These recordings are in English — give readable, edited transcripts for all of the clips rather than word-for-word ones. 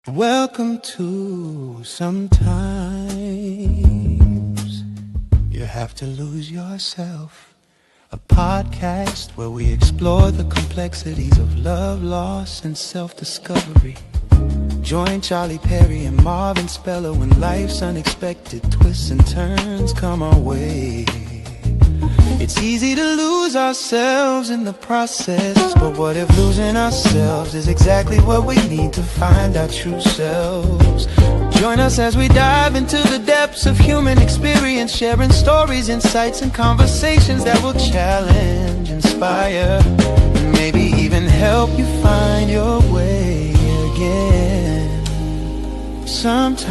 Welcome to Sometimes You Have to Lose Yourself, a podcast where we explore the complexities of love, loss, and self-discovery. Join Charlie Perry and Marvin Speller when life's unexpected twists and turns come our way. It's easy to lose ourselves in the process, but what if losing ourselves is exactly what we need to find our true selves? Join us as we dive into the depths of human experience, sharing stories, insights, and conversations that will challenge, inspire, and maybe even help you find your way again. Sometimes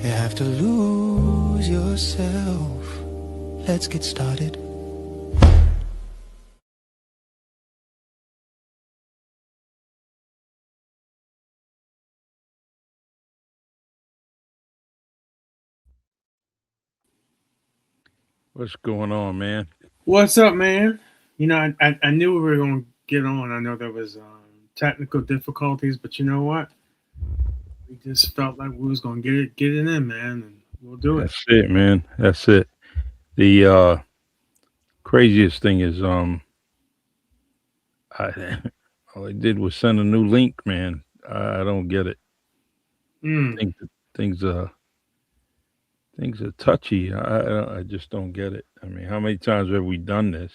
you have to lose yourself. Let's get started. What's going on, man? What's up, man? I knew we were going to get on. I know there was technical difficulties, but you know what? We just felt like we was going to get it in, man, and we'll do it. That's it, man. That's it. The craziest thing is, I all I did was send a new link, man. I don't get it. Mm, Think that things are touchy. I just don't get it. I mean, how many times have we done this?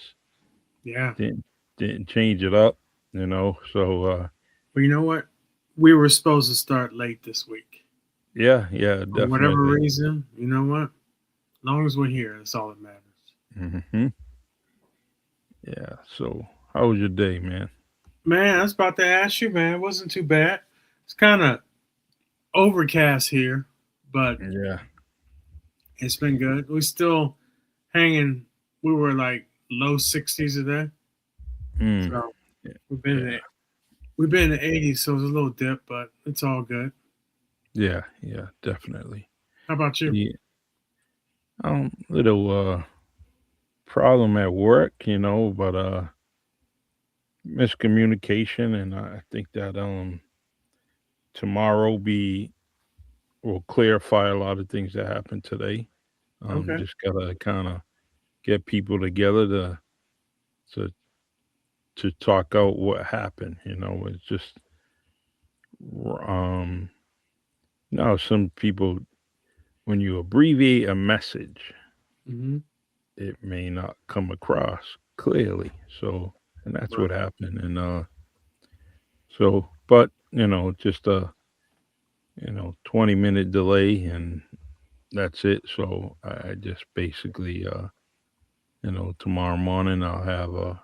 yeah. Didn't didn't change it up, you know? So But you know what? We were supposed to start late this week. yeah, yeah, For whatever definitely. reason, you know what? As long as we're here, that's all that matters. Hmm. Yeah. So how was your day, man? Man, I was about to ask you, man. It wasn't too bad. It's kind of overcast here, but Yeah. it's been good. We still hanging. We were like low 60s today. Mm, So we've been in yeah. the, we've been in the 80s, so it's a little dip, but it's all good. Yeah. Yeah. Definitely. How about you? Yeah. Little problem at work, but miscommunication, and I think that tomorrow be will clarify a lot of things that happened today. Okay. Just gotta kind of get people together to to talk out what happened. It's just um now some people, when you abbreviate a message, Hmm. it may not come across clearly. So, and that's Right. what happened. And so, but just a 20-minute delay, and that's it. So I just basically, tomorrow morning I'll have a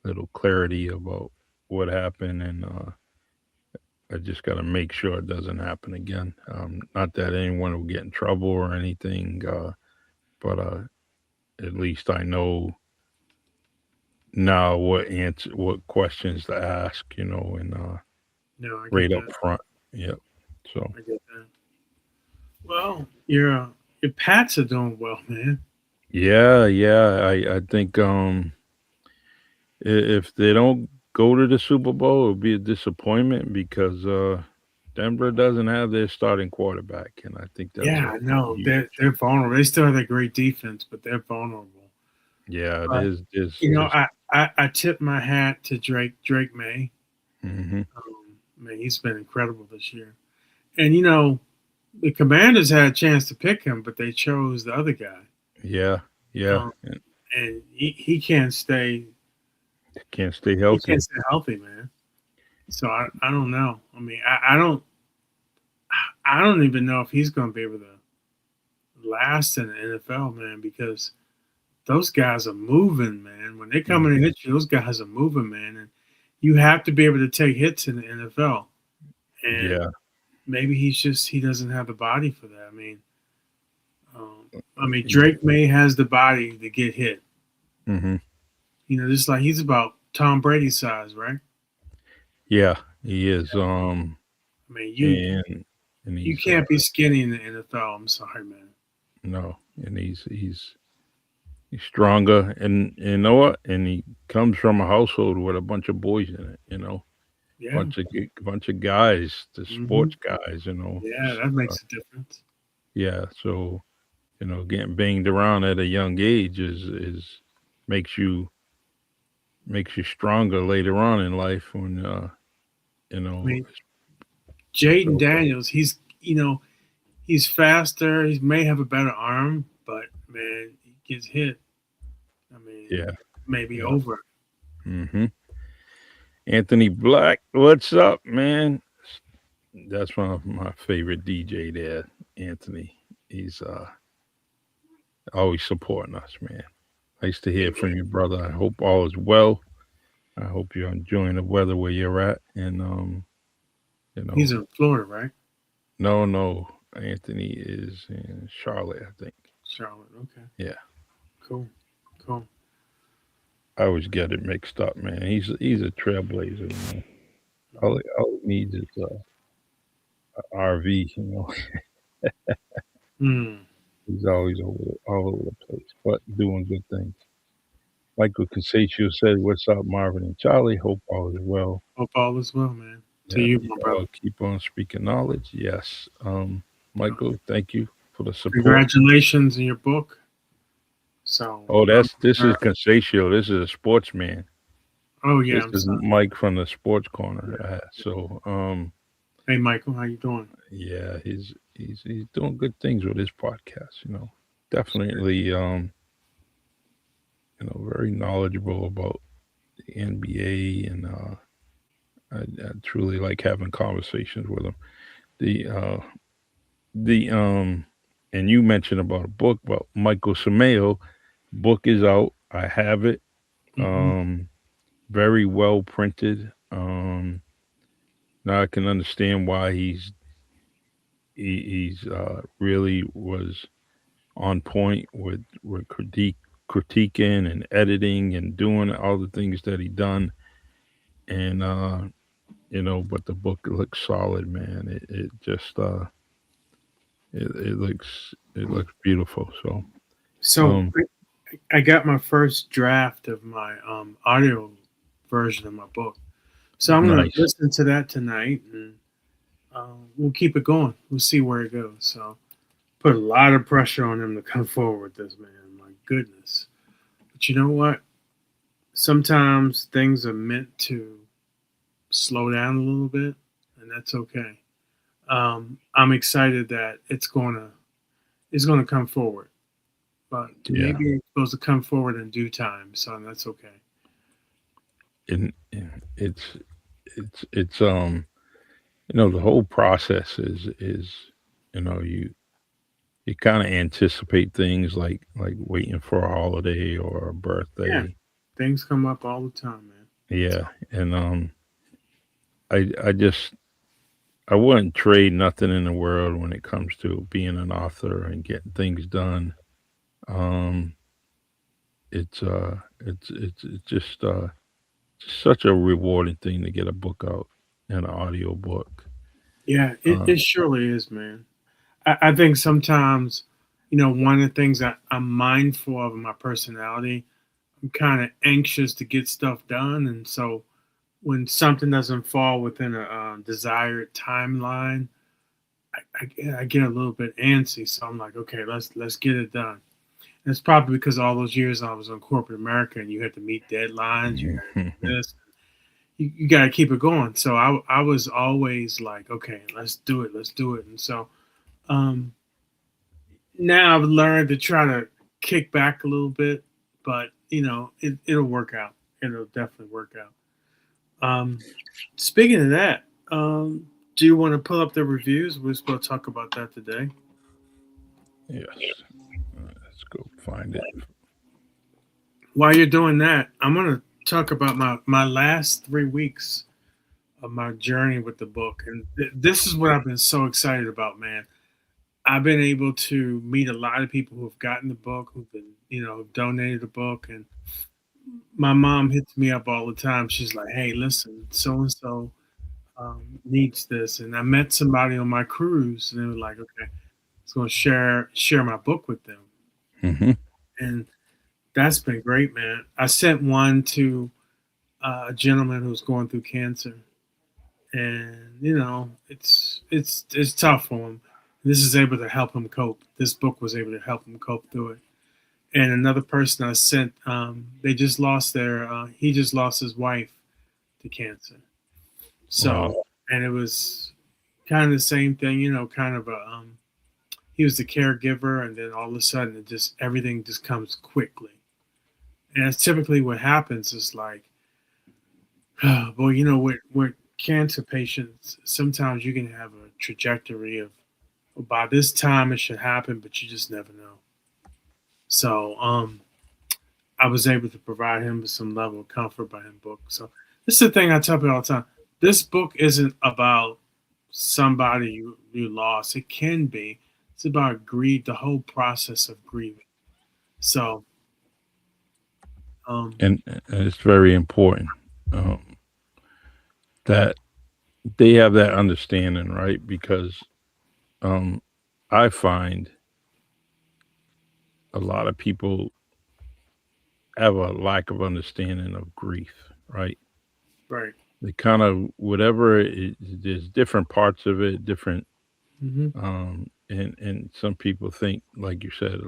little clarity about what happened, and I just got to make sure it doesn't happen again. Not that anyone will get in trouble or anything, but at least I know now what questions to ask, and No, I get right up that. front. Yep. So I get that. Well, your Pats are doing well, man. yeah, yeah. I think if they don't go to the Super Bowl, it'll be a disappointment because Denver doesn't have their starting quarterback, and I think that's Yeah, a I know. huge. They're vulnerable. They still have a great defense, but they're vulnerable. Yeah, But there's. I tip my hat to Drake May. Hmm. Man, he's been incredible this year. And the Commanders had a chance to pick him, but they chose the other guy. Yeah, yeah. Um, and he can't stay Can't stay he healthy. can't stay healthy, man. So I don't know. I mean, I don't even know if he's going to be able to last in the NFL, man, because those guys are moving, man. When they come in and Mhm. hit you, those guys are moving, man, and you have to be able to take hits in the NFL. And Yeah. maybe he doesn't have the body for that. I mean, Yeah. Drake May has the body to get hit. Hmm. Just like he's about Tom Brady size, right? Yeah, he is. I mean, And you he's can't be skinny in the NFL. I'm sorry, man. no, and he's stronger, and you know what? And he comes from a household with a bunch of boys in it. Yeah. bunch of guys, the Hmm. sports guys, Yeah, that uh, makes a difference. yeah. So getting banged around at a young age is makes you makes you stronger later on in life when you I know mean, Jaden so Daniels, he's faster. He may have a better arm, but man, he gets hit. I mean, yeah, maybe yeah. over. Hmm. Anthony Black, what's up, man? That's one of my favorite DJ there, Anthony. He's always supporting us, man. Nice to hear from Amen. you, brother. I hope all is well. I hope you're enjoying the weather where you're at. And you He's know, in Florida, right? no, Anthony is in Charlotte, I think. Charlotte. Okay. Yeah. Cool. Cool. I always get it mixed up, man. He's a trailblazer, All he needs is a RV, Hmm. He's always all over the place, but doing good things. Michael Casaccio said, "What's up, Marvin and Charlie? Hope all is well." Hope all is well, man. To Yeah, you, my brother. y'all keep on speaking knowledge. Yes, Uh, Michael, thank you for the support. Congratulations in your book. So, Oh, this uh, is Casaccio. This is a sportsman. oh yeah, This I'm is sorry. Mike from the Sports Corner. Yeah. So, Hey, Michael, how you doing? yeah, he's doing good things with his podcast. Definitely, very knowledgeable about the NBA, and I truly like having conversations with him. The the and you mentioned about a book about Michael Sameo. Book is out. I have it. Hmm. Very well printed. Now I can understand why he's really was on point with critiquing and editing and doing all the things that he done. And but the book looks solid, man. It just it looks beautiful. So So um I got my first draft of my audio version of my book. So I'm gonna nice. listen to that tonight, and we'll keep it going. We'll see where it goes. So put a lot of pressure on him to come forward with this, man. My goodness. But you know what? Sometimes things are meant to slow down a little bit, and that's okay. I'm excited that it's gonna come forward, but Yeah. maybe it's supposed to come forward in due time, so that's okay. And it's the whole process is you kind of anticipate things like waiting for a holiday or a Yeah, birthday. things come up all the time, man. Yeah. And I wouldn't trade nothing in the world when it comes to being an author and getting things done. um it's just such a rewarding thing to get a book out and an audio book. Yeah, it, uh it surely is, man. I think sometimes, one of the things that I'm mindful of in my personality, I'm kind of anxious to get stuff done, and so when something doesn't fall within a desired timeline, I get a little bit antsy. So I'm like, okay, let's get it done. And it's probably because all those years I was in corporate America, and you had to meet deadlines, you had to do this, you got to keep it going. So I was always like, okay, let's do it. And so um, now I've learned to try to kick back a little bit, but it'll work out. It'll definitely work out. Speaking of that, do you want to pull up the reviews? We're supposed to talk about that today. yes. Let's go find it. While you're doing that, I'm gonna talk about my last 3 weeks of my journey with the book, and this is what I've been so excited about, man. I've been able to meet a lot of people who've gotten the book, who've been, who've donated the book, and my mom hits me up all the time. She's like, "Hey, listen, so and so needs this," and I met somebody on my cruise, and they were like, "Okay, it's going to share my book with them," Hmm. and that's been great, man. I sent one to a gentleman who's going through cancer, and it's tough for him. This is able to help him cope. This book was able to help him cope through it. And another person I sent, they just lost their he just lost his wife to cancer. Wow. So, and it was kind of the same thing, kind of a he was the caregiver, and then all of a sudden it just everything just comes quickly. And that's typically what happens is like, well, with cancer patients, sometimes you can have a trajectory of, well, by this time it should happen, but you just never know. So, I was able to provide him with some level of comfort by him book. So this is the thing I tell people all the time. This book isn't about somebody you lost. It can be. It's about grief, the whole process of grieving. So, um, And it's very important um, that they have that understanding, right? Because um, I find a lot of people have a lack of understanding of grief, right? right. They kind of whatever there's different parts of it, different, Hmm. and some people think, like you said,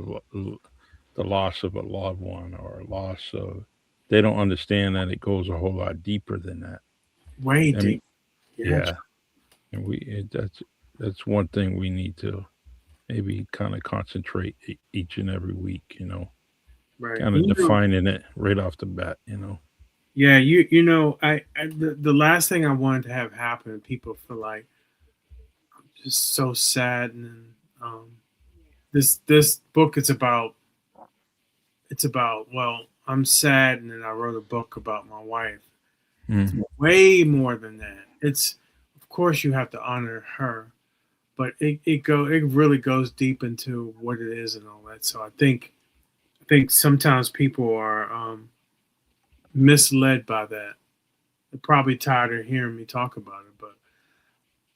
the loss of a loved one or a loss of, they don't understand that it goes a whole lot deeper than that. Way I mean, deep. Yeah. yeah, and that's one thing we need to maybe kind of concentrate each and every week, Right. kind of defining it right off the bat, Yeah. The last thing I wanted to have happen, people feel like I'm just so sad, and um, this book is about well, I'm sad, and then I wrote a book about my wife. It's Mm, way more than that. It's Of course you have to honor her, but it really goes deep into what it is and all that. So I think sometimes people are misled by that. They're probably tired of hearing me talk about it, but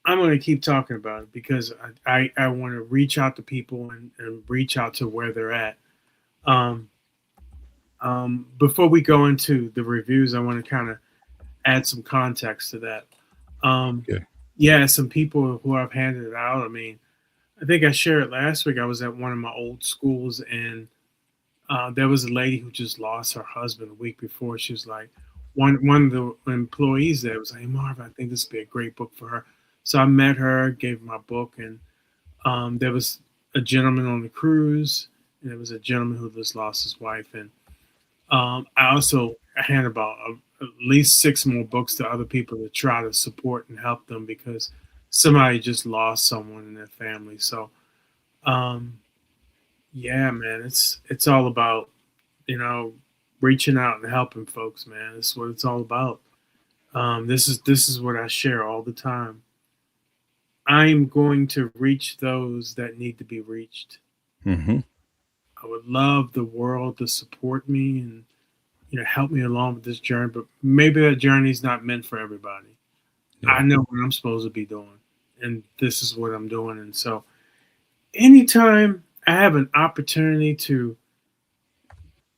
I'm going to keep talking about it because I want to reach out to people and reach out to where they're at. Um, Before we go into the reviews, I want to kind of add some context to that. Um, okay. yeah, some people who I've handed it out. I mean, I think I shared it last week. I was at one of my old schools, and there was a lady who just lost her husband a week before. She was like, one of the employees there was like, "Hey, Marvin, I think this would be a great book for her." So I met her, gave her my book, and there was a gentleman on the cruise, and there was a gentleman who just lost his wife, and I also hand about at least six more books to other people to try to support and help them because somebody just lost someone in their family. So, um, yeah, man, it's all about you know reaching out and helping folks, man. That's what it's all about. This is what I share all the time. I'm going to reach those that need to be reached. Hmm. I would love the world to support me and help me along with this journey, but maybe that journey is not meant for everybody. I Yeah. know what I'm supposed to be doing, and this is what I'm doing. And so, anytime I have an opportunity to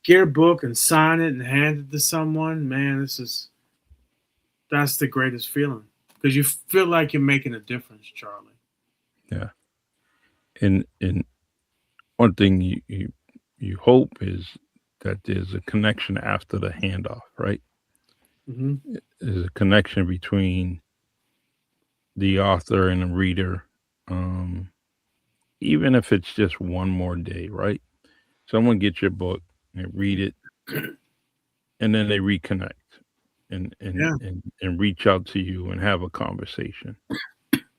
get a book and sign it and hand it to someone, man, that's the greatest feeling because you feel like you're making a difference, Charlie. Yeah. And one thing you hope is that there's a connection after the handoff, right? Hmm. There's a connection between the author and the reader, um, even if it's just one more day, right? Someone gets your book and read it, and then they reconnect Yeah. and reach out to you and have a conversation.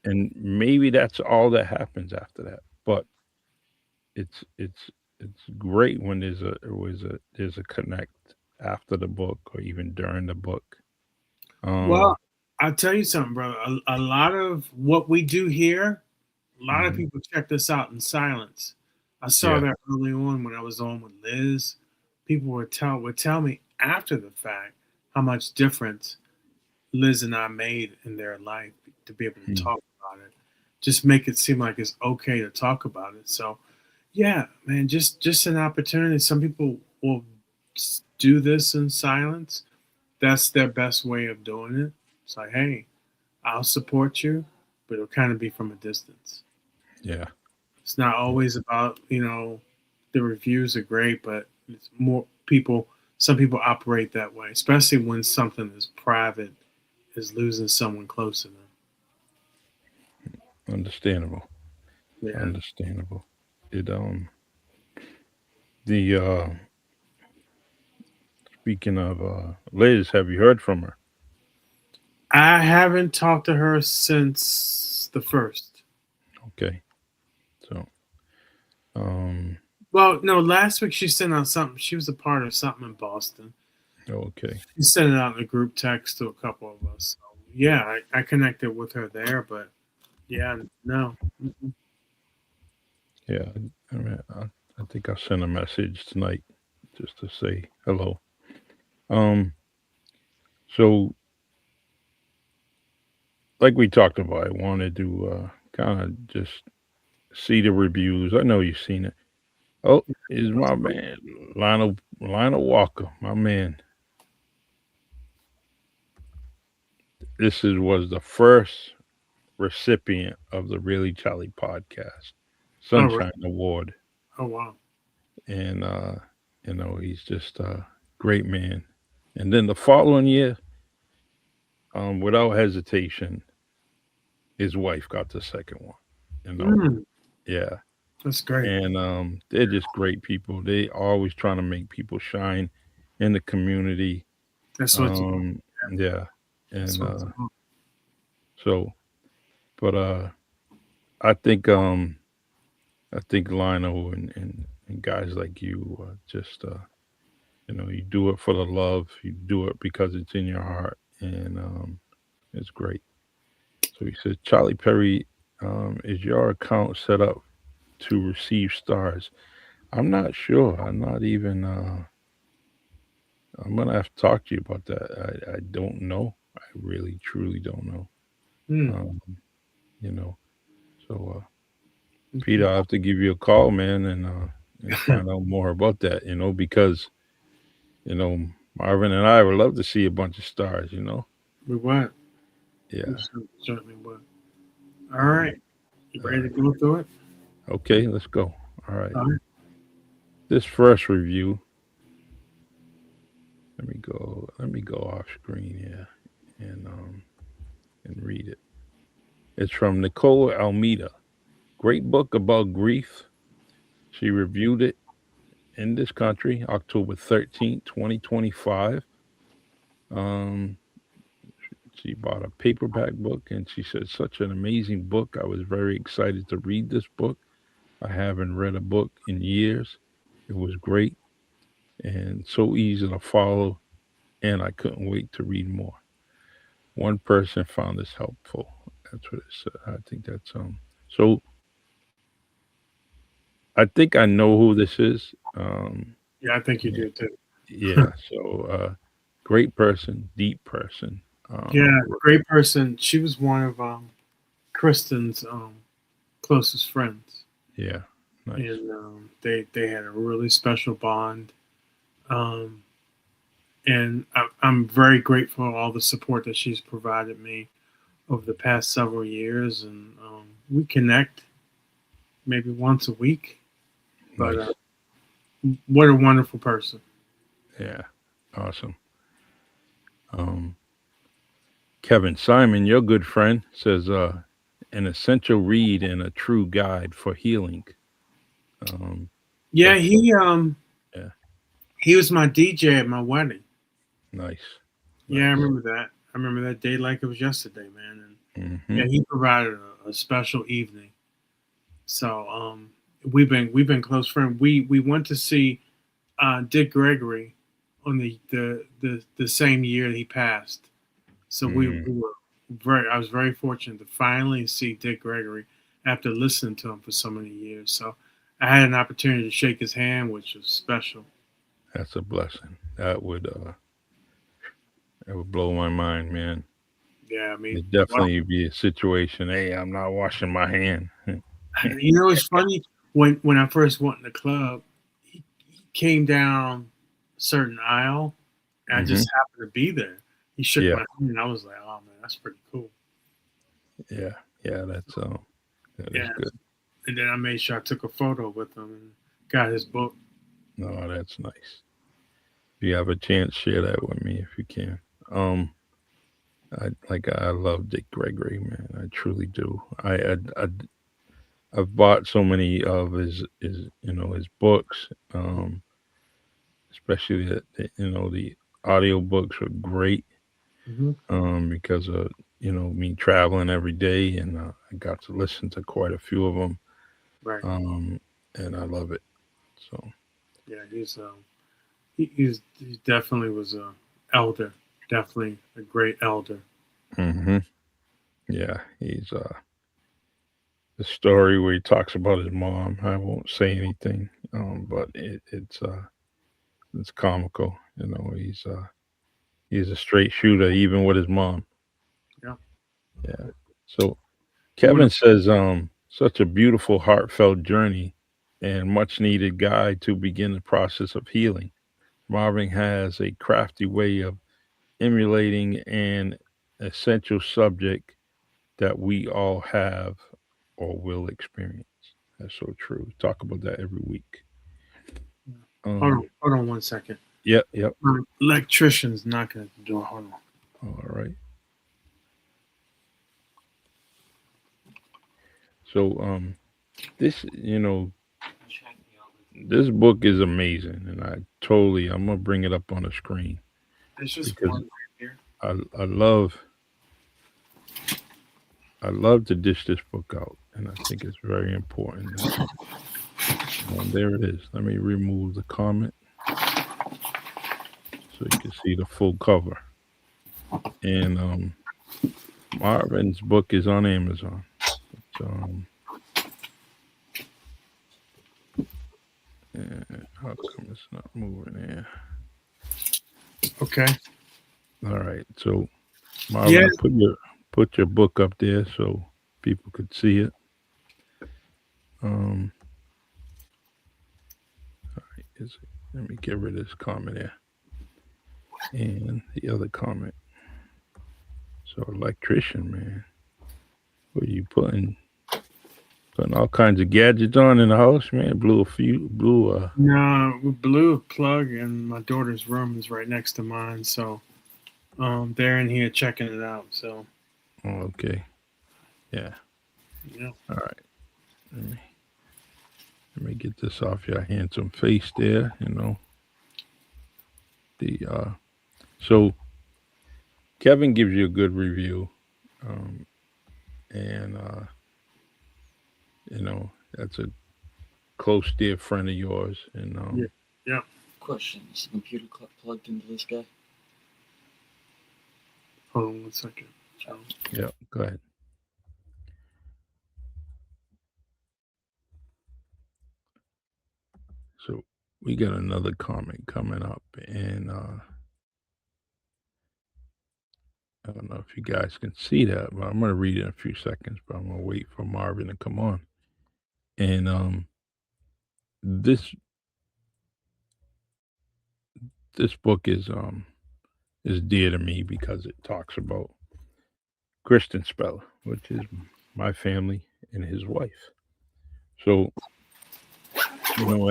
And maybe that's all that happens after that. But it's great when there's a connect after the book or even during the book. Well, Um, I'll tell you something, brother. A lot of what we do here, a lot of mhm, people check this out in silence. I saw yeah. that early on when I was on with Liz. People would tell me after the fact how much difference Liz and I made in their life to be able to Mm. talk about it. Just make it seem like it's okay to talk about it. So yeah, man, just an opportunity. Some people will do this in silence. That's their best way of doing it. It's like, hey, I'll support you, but it'll kind of be from a distance. Yeah. It's not always about, the reviews are great, but it's more people, some people operate that way, especially when something is private, is losing someone close to them. Understandable. Yeah. Understandable. It the speaking of Liz, have you heard from her? I haven't talked to her since the first. Okay. So um Well, no, last week she sent out something. She was a part of something in Boston. okay. She sent it out in a group text to a couple of us. So, yeah, I connected with her there, but yeah, no. Mm-mm. Yeah. I think I'll send a message tonight just to say hello. Um so like we talked about, I wanted to kind of just see the reviews. I know you've seen it. Oh, is my man Lionel Walker, my man. This is was the first recipient of the Really Charlie podcast, Oh, right. Sunshine Award, Oh, wow. and he's just a great man. And then the following year, without hesitation, his wife got the second one. You know, Mm, yeah, that's great. and they're just great people. They always trying to make people shine in the community. That's what you. Um, yeah, That's and what you want. so, but I think Lionel and guys like you just you do it for the love, you do it because it's in your heart, and it's great. So he says, Charlie Perry, is your account set up to receive stars? I'm not sure. I'm not even. I'm gonna have to talk to you about that. I don't know. I really truly don't know. Mm, Um, you know. So okay. Peter, I'll have to give you a call, man, and find out more about that. Because you know Marvin and I would love to see a bunch of stars. We what? We Yeah. certainly would. All right. You All ready to right. go through it? Okay, let's go. All right. All right. This first review. Let me go. Let me go off screen here and read it. It's from Nicole Almeida. Great book about grief. She reviewed it in this country, October 13th, 2025. Um, she bought a paperback book and she said, such an amazing book. I was very excited to read this book. I haven't read a book in years. It was great and so easy to follow, and I couldn't wait to read more. One person found this helpful. That's what it said. I think that's so I think I know who this is. Yeah, I think you Yeah, do too. yeah. So great person, deep person. Yeah, R- great person. She was one of Kristen's closest friends, yeah, nice. and they had a really special bond. Um, and I'm very grateful for all the support that she's provided me over the past several years, and we connect maybe once a week. But Nice. what a wonderful person! Yeah. Awesome. Um Kevin Simon, your good friend, says an essential read and a true guide for healing. Um Yeah, that's yeah, he was my DJ at my wedding. nice. Yeah, I Nice. remember that. I remember that day like it was yesterday, man. And Mhm. yeah, he provided a special evening. So we've been close friends. We went to see Dick Gregory on the same year he passed. So Mhm. we were very I was very fortunate to finally see Dick Gregory after listening to him for so many years. So I had an opportunity to shake his hand, which was special. That's a blessing. That would blow my mind, man. Yeah, I mean, It'd well, definitely be a situation. Hey, I'm not washing my hand. it's funny when I first went in the club, he came down a certain aisle, and I Hmm. just happened to be there. He shook Yeah, my hand, and I was like, "Oh man, that's pretty cool." Yeah, yeah, that is Yeah, good. and then I made sure I took a photo with him and got his book. No, that's nice. If you have a chance, share that with me if you can. Um, I love Dick Gregory, man. I truly do. I've bought so many of his books, especially the audio books are great, Hmm. because of me traveling every day, and I got to listen to quite a few of them, Right. um, and I love it. So, Yeah, he definitely was a elder. Definitely a great elder. hmm yeah, he's the story where he talks about his mom. I won't say anything, but it's comical. He's a straight shooter, even with his mom. Yeah. Yeah. So One. Kevin says, such a beautiful, heartfelt journey and much needed guide to begin the process of healing. Marvin has a crafty way of emulating an essential subject that we all have or will experience. That's so true. Talk about that every week. Um, Hold on 1 second. yep, yep. My electrician's knocking at the door. Hold on. All right. So, this, this book is amazing, and I'm gonna bring it up on the screen There's just because one right here. I I love I love to dish this book out, and I think it's very important. There it is. Let me remove the comment so you can see the full cover. And Marvin's book is on Amazon. But, how come it's not moving here? Okay. All right. So Marvin, Yeah. I put your book up there so people could see it. Um, let me get rid of this comment there and the other comment. So electrician, man, what are you putting all kinds of gadgets on in the house, man? Blew. No, we blew a plug, and my daughter's room is right next to mine. So they're in here checking it out. So Oh, okay. Yeah. yeah. All right. Let me let me get this off your handsome face there. The so Kevin gives you a good review, um, and that's a close dear friend of yours, and Yeah. Yeah. Question: is the computer plugged into this guy? Hold on 1 second. So, yeah. Go ahead. So we got another comment coming up, and I don't know if you guys can see that, but I'm gonna read it in a few seconds. But I'm gonna wait for Marvin to come on. And this this book is dear to me because it talks about Kristen Speller, which is my family and his wife. So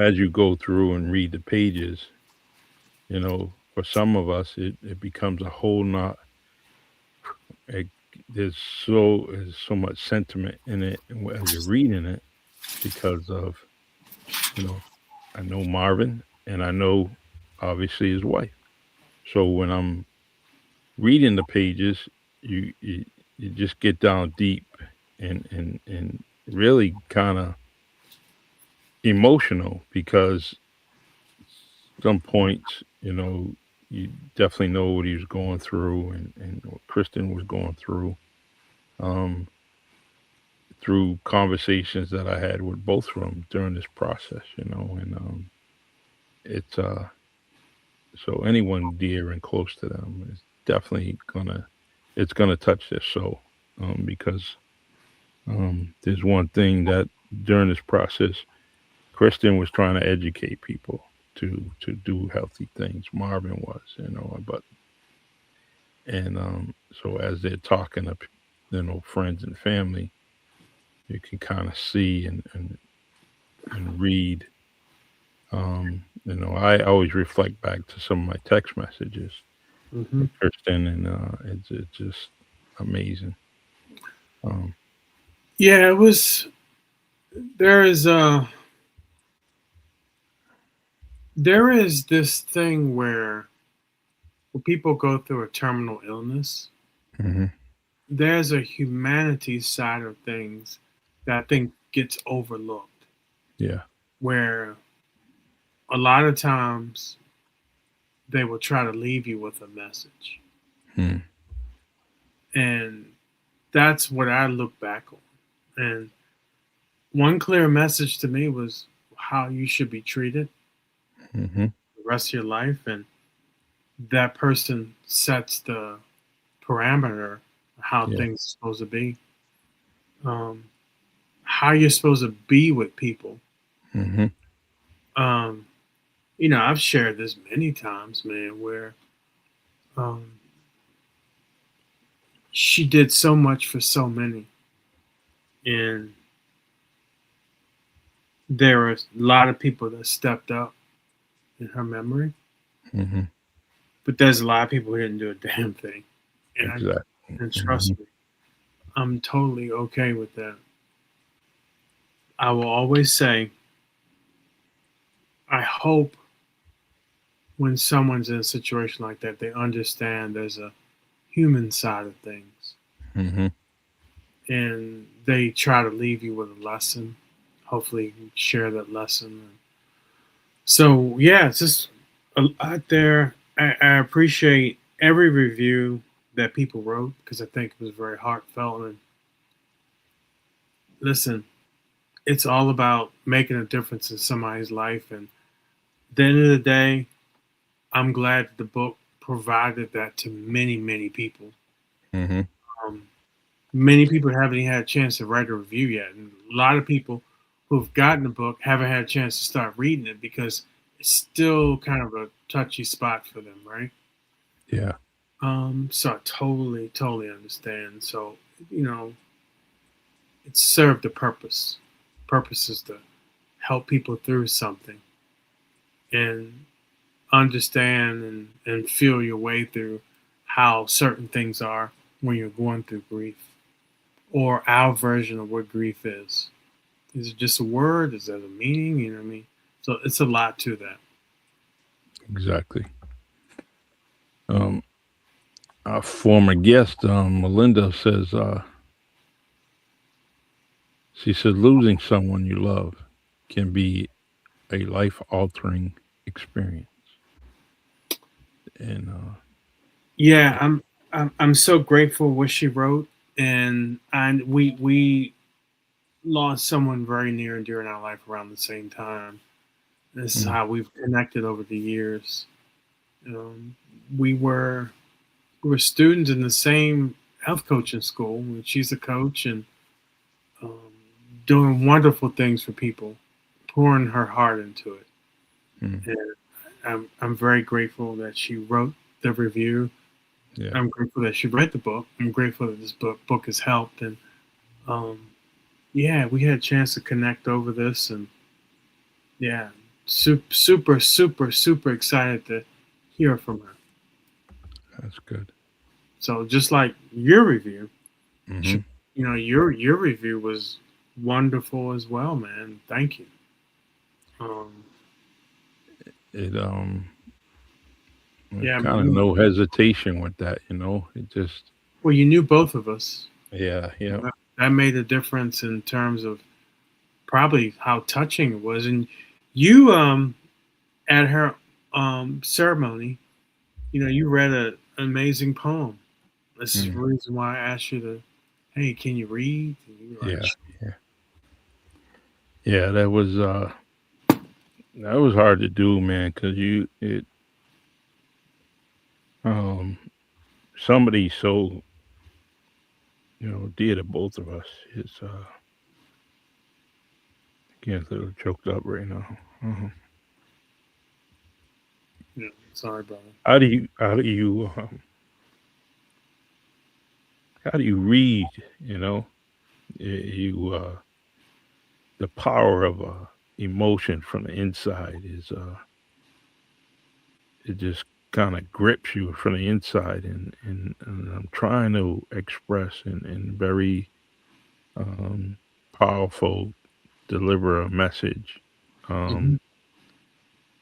as you go through and read the pages, for some of us, it becomes a whole not. It, there's so much sentiment in it, and as you're reading it, because of you know I know Marvin and I know obviously his wife. So when I'm reading the pages, you just get down deep and really kind of emotional because some points, you definitely know what he was going through and what Kristen was going um, through conversations that I had with both of them during this process, and it's so anyone dear and close to them is definitely it's gonna touch their soul, because there's one thing that during this process, Kristen was trying to educate people to do healthy things. Marvin was, but and so as they're talking up. friends and family, you can kind of see and read. I always reflect back to some of my text messages Hmm. with Kristen, and it's just amazing. Um, Yeah, it was. There is there is this thing where when people go through a terminal illness, hmm there's a humanity side of things that I think gets overlooked. yeah. Where a lot of times they will try to leave you with a message, Hmm. and that's what I look back on. And one clear message to me was how you should be treated hmm the rest of your life, and that person sets the parameter of how Yeah. things are supposed to be, um, how you're supposed to be with people. hmm Um, I've shared this many times, man, where um, she did so much for so many, and there were a lot of people that stepped up in her memory, hmm but there's a lot of people who didn't do a damn thing, and Exactly. and hmm trust me, I'm totally okay with that. I will always say, I hope when someone's in a situation like that, they understand there's a human side of things, hmm and they try to leave you with a lesson. Hopefully, you share that lesson. So yeah, it's just out there. I appreciate every review that people wrote because I think it was very heartfelt. And listen, it's all about making a difference in somebody's life. And at the end of the day, I'm glad the book provided that to many, many people. hmm Um, Many people haven't even had a chance to write a review yet, and a lot of people who've gotten the book haven't had a chance to start reading it because it's still kind of a touchy spot for them, right? Yeah. So I totally, totally understand. So, you know, it served a purpose. Purpose is to help people through something and understand and feel your way through how certain things are when you're going through grief or our version of what grief is. Is it just a word? Is that a meaning? You know what I mean? So it's a lot to that. Exactly. Um, our former guest, Melinda, says, she said, losing someone you love can be a life altering experience. And Yeah, I'm so grateful what she wrote, and we lost someone very near and dear in our life around the same time. This is mm, how we've connected over the years. Um, we were we were students in the same health coaching school. And she's a coach and um, doing wonderful things for people, pouring her heart into it. mm, And I'm very grateful that she wrote the review. yeah, I'm grateful that she read the book. I'm grateful that this book has helped. And um, yeah, we had a chance to connect over this, and yeah, super excited to hear from her. that's good. So just like your review, hmm your review was wonderful as well, man. Thank you. Um, It yeah, kind of no hesitation with that, It just well, you knew both of us. yeah, yeah. That made a difference in terms of probably how touching it was. And you, at her ceremony, you read an amazing poem. This is the Mm, reason why I asked you to, hey, can you read? And you were like, yeah, yeah. Yeah, that was hard to do, man, cuz um somebody so, dear to both of us is getting a little choked up right now. sorry, brother. How do you how do you read? You know, you the power of emotion from the inside is it just kind of grips you from the inside, and I'm trying to express in very um, powerful, deliver a message Hmm. um,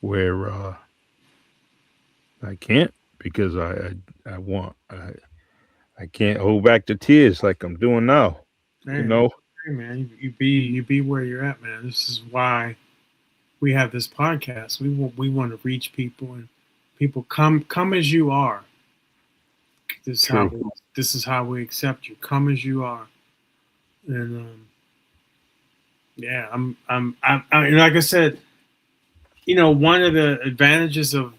where I can't because I want I can't hold back the tears like I'm doing now. You Man, know, hey, man, you be where you're at, man. This is why we have this podcast. We want to reach people, and people come as you are. This is how true. we, this is how we accept you. Come as you are, and yeah, like I said, one of the advantages of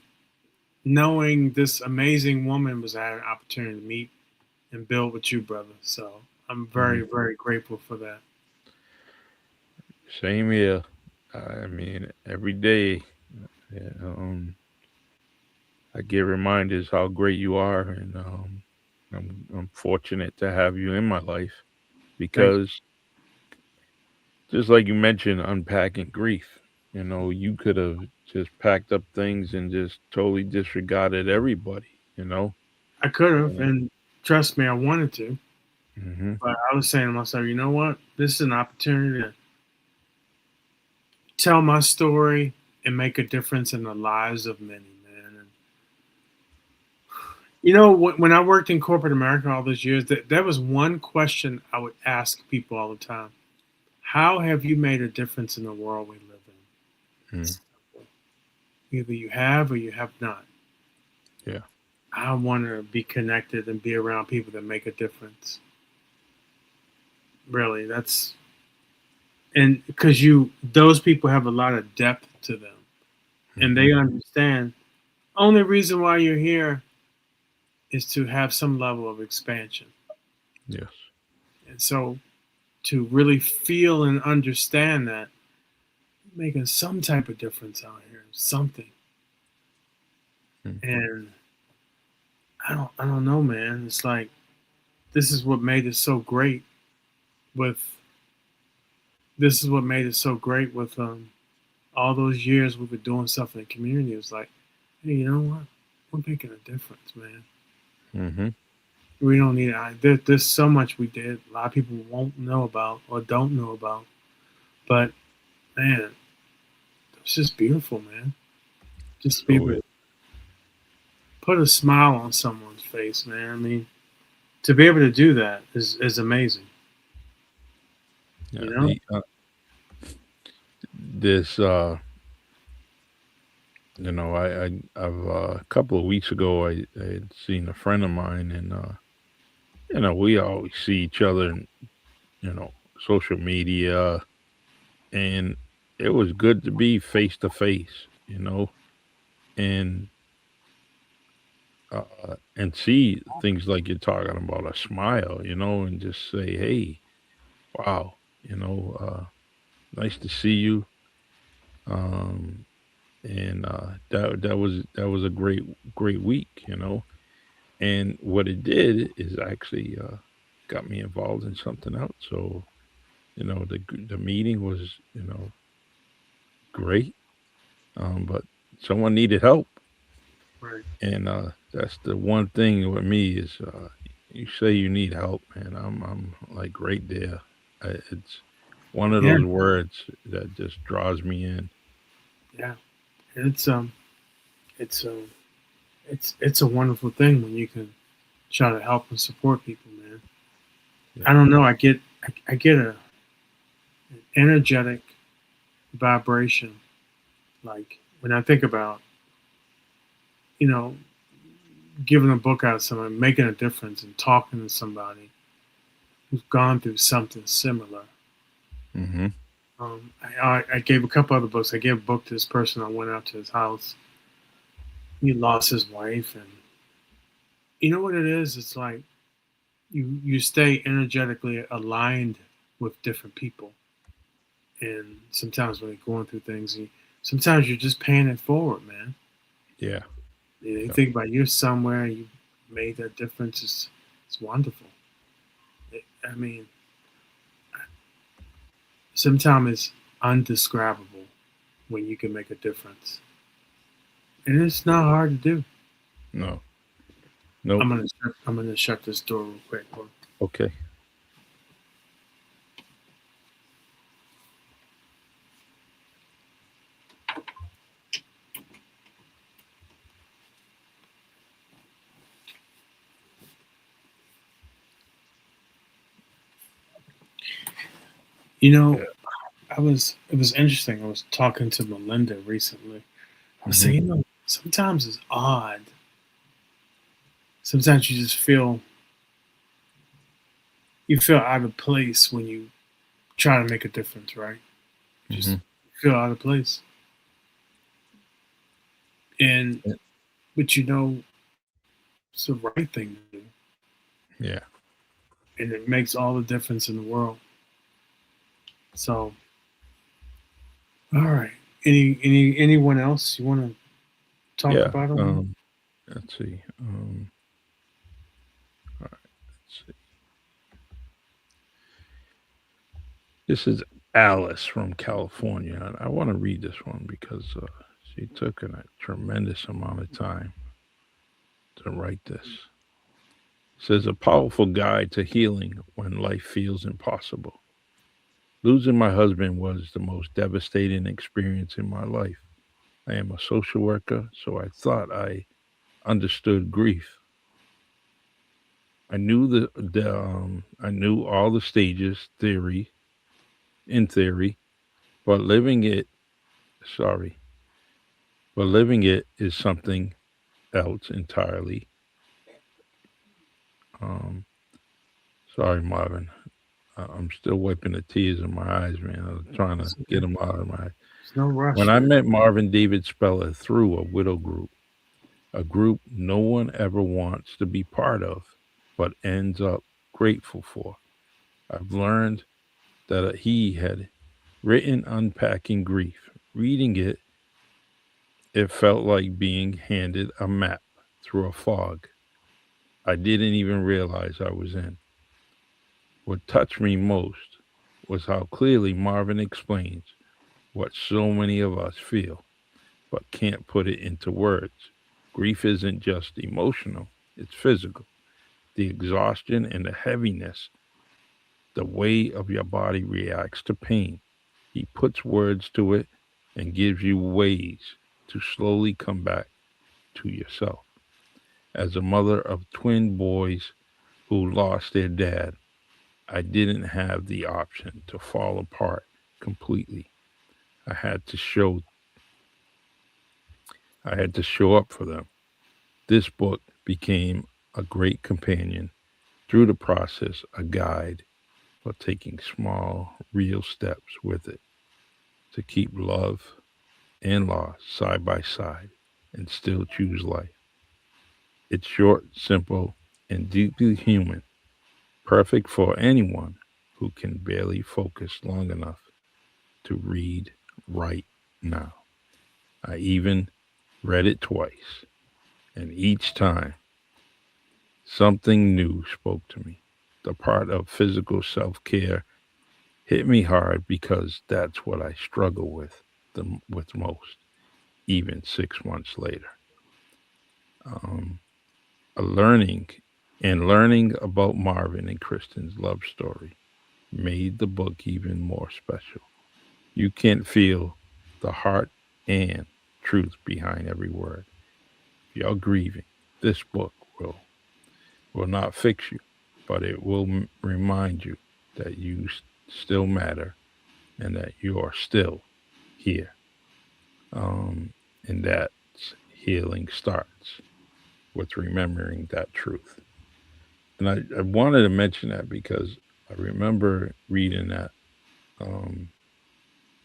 knowing this amazing woman was I had an opportunity to meet and build with you, brother. So I'm Mhm. very, very grateful for that. Same here. I mean, every day, yeah, I get reminders how great you are, and I'm fortunate to have you in my life Thank because just like you mentioned, unpacking grief. You know, you could have just packed up things and just totally disregarded everybody. You know. I could have, Um, and trust me, I wanted to, mhm. but I was saying to myself, you know what? This is an opportunity to tell my story and make a difference in the lives of many, man. And when I worked in corporate America all those years, that was one question I would ask people all the time: how have you made a difference in the world we live in? Mm. It's simple. Either you have or you have not. Yeah. I want to be connected and be around people that make a difference. Really, that's and because those people have a lot of depth to them, and Mhm. they understand. Only reason why you're here is to have some level of expansion, Yes. and so to really feel and understand that making some type of difference out here, something. Mm. And I don't know, man. It's like this is what made it so great with this is what made it so great with all those years we were doing stuff in the community. It was like, hey, you know what? We're making a difference, man. Mhm. We don't need it. There's so much we did. A lot of people won't know about or don't know about. But man, it's just beautiful, man. Just to be So able to put a smile on someone's face, man. I mean, to be able to do that is amazing. yeah, You know, the this I've a couple of weeks ago I had seen a friend of mine, and we always see each other in social media, and it was good to be face to face, and and see things like you're talking about, a smile, and just say, hey, wow, nice to see you. um and that was a great week, and what it did is actually got me involved in something else. So the meeting was great, but someone needed help, right? and that's the one thing with me is you say you need help, man. I'm like right there. It's one of Yeah, those words that just draws me in. yeah. It's it's a it's a wonderful thing when you can try to help and support people, man. Yeah. I don't know. I get an energetic vibration. Like when I think about you know giving a book out to somebody, making a difference, and talking to somebody who's gone through something similar. Hmm. I gave a couple other books. I gave a book to this person. I went out to his house. He lost his wife, and you know what it is? It's like you stay energetically aligned with different people, and sometimes when you're going through things, sometimes you're just paying it forward, man. Yeah. You Yeah. think about you're somewhere, you made that difference. It's wonderful. I mean, sometimes it's undescribable when you can make a difference, and it's not hard to do. No. Nope. I'm gonna shut this door real quick. Okay. You know, Yeah. it was interesting. I was talking to Melinda recently. I was Hmm. saying, sometimes it's odd. Sometimes you feel out of place when you try to make a difference, right? Just Hmm. feel out of place. And but it's the right thing to do. Yeah. And it makes all the difference in the world. So all right. Anyone else you want to talk Yeah. about on Let's see. All right. Let's see. This is Alice from California, and I want to read this one because she took a tremendous amount of time to write this. It says a powerful guide to healing when life feels impossible. Losing my husband was the most devastating experience in my life. I am a social worker, so I thought I understood grief. I knew all the stages in theory, but sorry, living it is something else entirely. Um, Sorry, Marvin. I'm still wiping the tears in my eyes, man. I was trying to it's get okay. them out of my eyes. There's no When rush I here. met Marvin David Speller through a widow group, a group no one ever wants to be part of, but ends up grateful for, I've learned that he had written Unpacking Grief. Reading it, it felt like being handed a map through a fog I didn't even realize I was in. What touched me most was how clearly Marvin explains what so many of us feel, but can't put it into words. Grief isn't just emotional, it's physical. The exhaustion and the heaviness, the way of your body reacts to pain. He puts words to it and gives you ways to slowly come back to yourself. As a mother of twin boys who lost their dad, I didn't have the option to fall apart completely. I had to show I had to show up for them. This book became a great companion through the process, a guide for taking small, real steps with it to keep love and loss side by side and still choose life. It's short, simple, and deeply human, perfect for anyone who can barely focus long enough to read right now. I even read it twice, and each time something new spoke to me. The part of physical self care hit me hard because that's what I struggle with most, even 6 months later. Um, a learning learning about Marvin and Kristen's love story made the book even more special. You can't feel the heart and truth behind every word. If you're grieving, this book will not fix you, but it will remind you that you still matter and that you are still here. Um, and that healing starts with remembering that truth. And I wanted to mention that because I remember reading that um,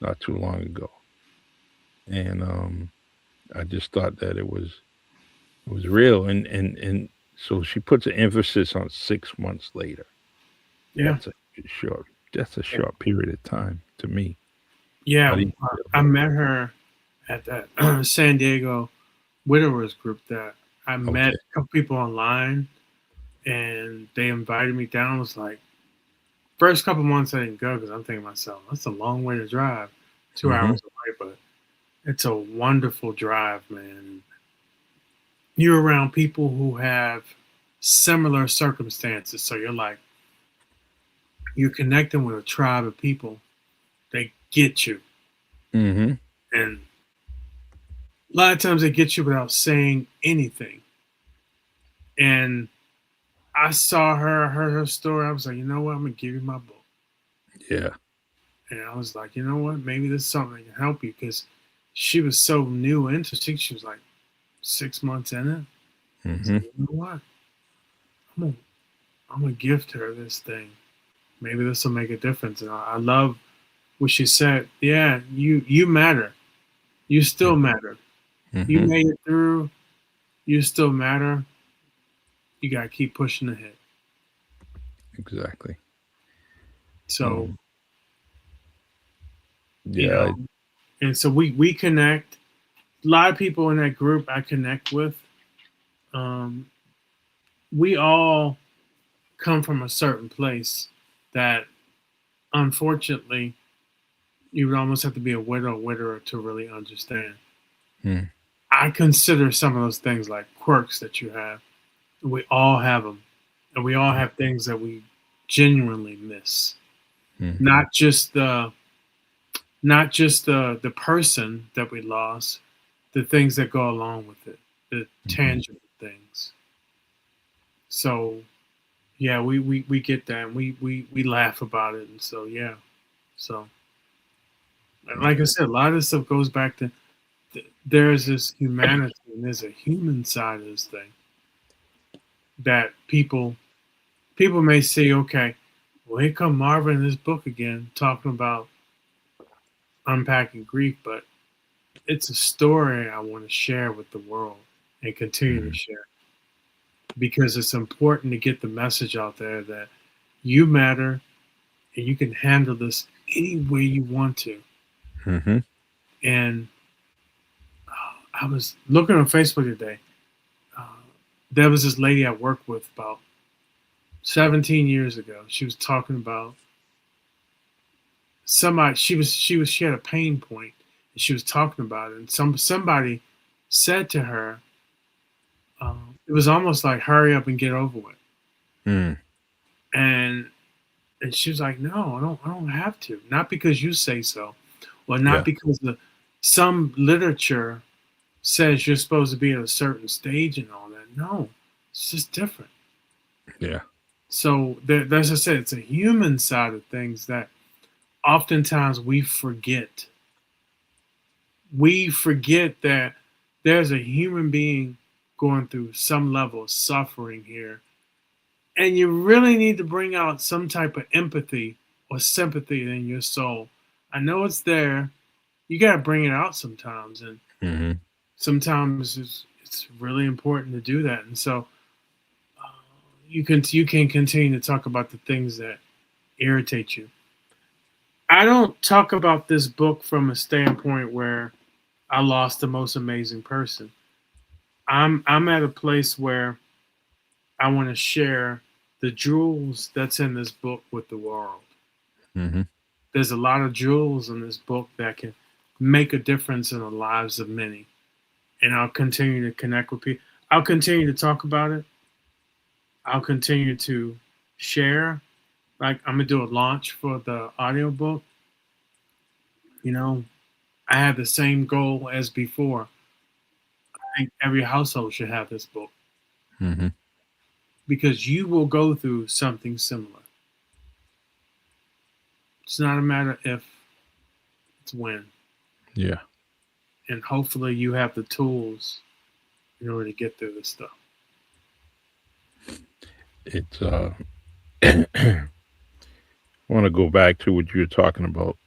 not too long ago, and I just thought that it was real. And so she puts an emphasis on 6 months later. Yeah. That's a short. That's a short period of time to me. How Yeah. do you feel I about met her at that San Diego widowers group that I that? met Okay. a couple people online and they invited me down. I was like, First couple months I didn't go because I'm thinking to myself, that's a long way to drive, 2 hours Mhm. away, but it's a wonderful drive, man. You're around people who have similar circumstances, so you're connecting with a tribe of people. They get you, Mhm. and a lot of times they get you without saying anything. And I saw her, I heard her story. I was like, you know what? I'm gonna give you my book. Yeah. And I was like, you know what? Maybe this is something that can help you because she was so new into it. She was like 6 months in it. So Mhm. you know what? I'm gonna I'm gonna gift her this thing. Maybe this will make a difference. And I love what she said. Yeah, you matter. You still matter. You Mhm. made it through. You still matter. You gotta keep pushing ahead. Exactly. So Um, you yeah. know, and so we connect. A lot of people in that group I connect with. Um, we all come from a certain place that unfortunately you would almost have to be a widower to really understand. Mm. I consider some of those things like quirks that you have. We all have them, and we all have things that we genuinely miss. Mm. Not just the person that we lost, the things that go along with it, the Mhm. tangible things. So yeah, we get that, and we laugh about it, and so yeah, so like I Yeah. said, a lot of this stuff goes back to there's this humanity and there's a human side of this thing that people may say, okay, well here come Marvin in this book again talking about unpacking grief, but it's a story I want to share with the world and continue to Mhm. share because it's important to get the message out there that you matter and you can handle this any way you want to. Mhm. And I was looking on Facebook today. Uh, there was this lady I worked with about 17 years ago. She was talking about somebody. She had a pain point, and she was talking about it. And somebody said to her, it was almost like hurry up and get over it. Mm. And she was like, no, I don't have to. Not because you say so, or not Yeah. because some literature says you're supposed to be at a certain stage and all that. No, it's just different. Yeah. So as I said, it's a human side of things that oftentimes we forget. We forget that there's a human being going through some level of suffering here. And you really need to bring out some type of empathy or sympathy in your soul. I know it's there. You got to bring it out sometimes. And Mhm. sometimes it's really important to do that. And so uh, you can continue to talk about the things that irritate you. I don't talk about this book from a standpoint where I lost the most amazing person. I'm at a place where I want to share the jewels that's in this book with the world. Mhm. There's a lot of jewels in this book that can make a difference in the lives of many. And I'll continue to connect with people. I'll continue to talk about it. I'll continue to share. Like I'm gonna do a launch for the audiobook. You know, I have the same goal as before. I think every household should have this book Mhm. because you will go through something similar. It's not a matter if, it's when. Yeah. And hopefully you have the tools in order to get through this stuff. It's I want to go back to what you were talking about,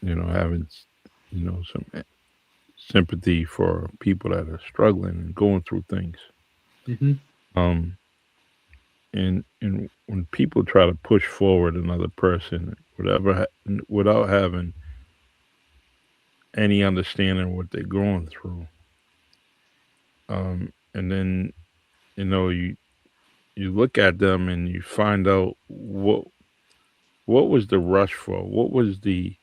having some sympathy for people that are struggling and going through things. Hmm. Um and when people try to push forward another person without having any understanding of what they're going through, and then you look at them and you find out what was the rush for? What was the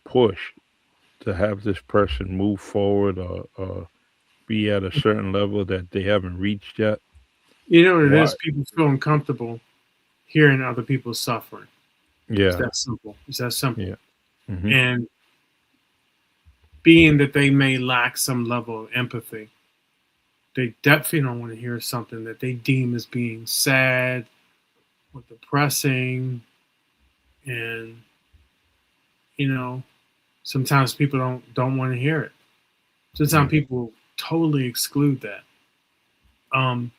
push to have this person move forward or be at a certain level that they haven't reached yet? You know what it Why? is? People feel uncomfortable hearing other people suffering. It's Yeah, that simple. It's that simple. yeah. Mhm. And being that they may lack some level of empathy, they definitely don't want to hear something that they deem as being sad or depressing. And you know, sometimes people don't want to hear it. Sometimes Mm. people totally exclude that. Um,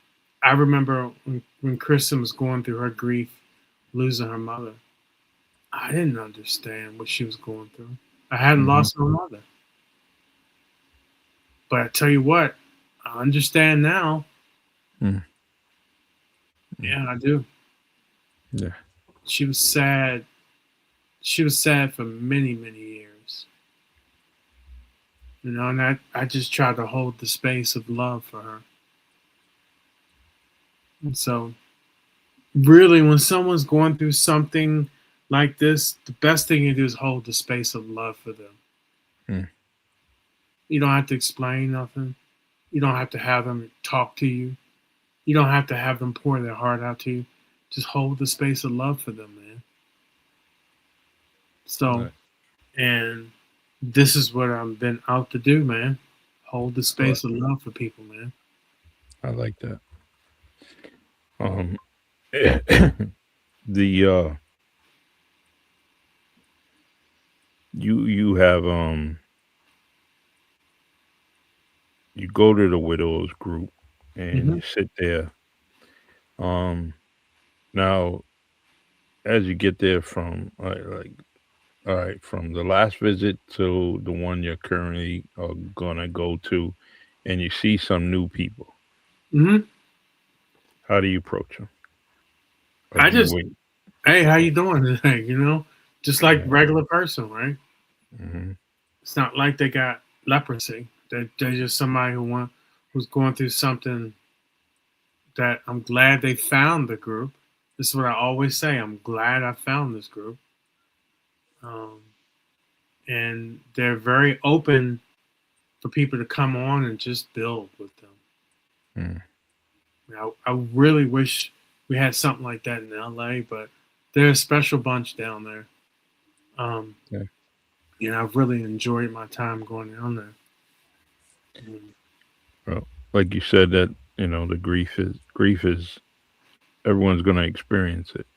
I remember when Kristen was going through her grief, losing her mother. I didn't understand what she was going through. I hadn't Mhm. lost my mother, but I tell you what, I understand now. Mm. Mm. Yeah, I do. Yeah, She was sad. She was sad for many, many years. And I just tried to hold the space of love for her. And so, really, when someone's going through something like this, the best thing you do is hold the space of love for them. mm. You don't have to explain nothing. You don't have to have them talk to you. You don't have to have them pour their heart out to you. Just hold the space of love for them, man. So, Right. and this is what I've been out to do, man. Hold the Right. space of love for people, man. I like that. Um, the you have you go to the widows group and Hmm. you sit there. Um, now as you get there from like all right, from the last visit to the one you're currently gonna go to, and you see some new people, Hmm. how do you approach them? Or I do you just, wait? hey, how Oh, you doing today? Just like yeah. regular person, right? Hmm. It's not like they got leprosy. They're just somebody who's going through something that I'm glad they found the group. This is what I always say. I'm glad I found this group. Um, and they're very open for people to come on and just build with them. Mm. I really wish we had something like that in LA, but they're a special bunch down there. Um, Yeah. I've really enjoyed my time going down there. Mm. Well, like you said, that the grief is everyone's gonna experience it.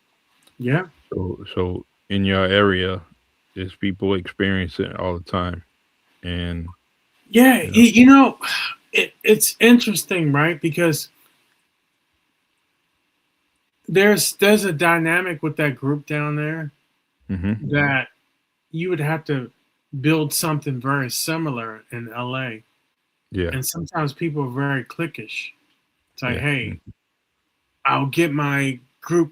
Yeah, So in your area, there's people experience it all the time, and yeah. you know. It's interesting, right? Because there's a dynamic with that group down there Hmm. that you would have to build something very similar in LA. Yeah. And sometimes people are very cliquish. It's like, Yeah. hey, I'll get my